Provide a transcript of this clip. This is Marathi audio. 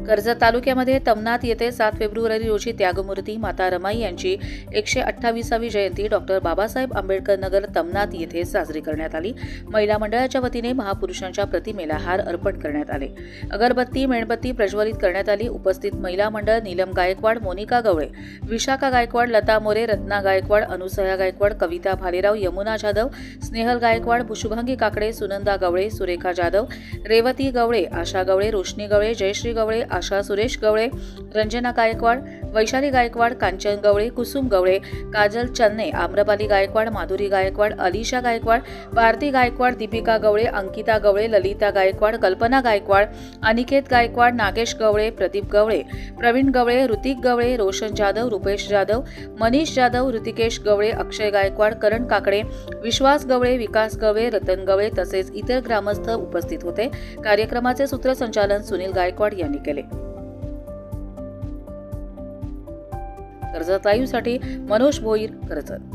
कर्जत तालुक्यामध्ये तमनाथ येथे 7 फेब्रुवारी रोजी त्यागमूर्ती माता रमाई यांची 128वी जयंती डॉक्टर बाबासाहेब आंबेडकर नगर तमनाथ येथे साजरी करण्यात आली। महिला मंडळाच्या वतीने महापुरुषांच्या प्रतिमेला हार अर्पण करण्यात आले। अगरबत्ती मेणबत्ती प्रज्वलित करण्यात आली। उपस्थित महिला मंडळ नीलम गायकवाड, मोनिका गवळे, विशाखा गायकवाड, लता मोरे, रत्ना गायकवाड, अनुसया गायकवाड, कविता भालेराव, यमुना जाधव, स्नेहल गायकवाड, शुभांगी काकडे, सुनंदा गवळे, सुरेखा जाधव, रेवती गवळे, आशा गवळे, रोशनी गवळे, जयश्री गवळे, आशा सुरेश गवळे, रंजना गायकवाड, वैशाली गायकवाड, कांचन गवळे, कुसुम गवळे, काजल चन्ने, आम्रपाली गायकवाड, माधुरी गायकवाड, अलिशा गायकवाड, भारती गायकवाड, दीपिका गवळे, अंकिता गवळे, ललिता गायकवाड, कल्पना गायकवाड, अनिकेत गायकवाड, नागेश गवळे, प्रदीप गवळे, प्रवीण गवळे, ऋतिक गवळे, रोशन जाधव, रुपेश जाधव, मनीष जाधव, ऋतिकेश गवळे, अक्षय गायकवाड, करण काकडे, विश्वास गवळे, विकास गवळे, रतन गवळे तसेच इतर ग्रामस्थ उपस्थित होते। कार्यक्रमाचे सूत्रसंचालन सुनील गायकवाड यांनी केले। कर्जत लाईव्हसाठी मनोज भोईर, कर्जत।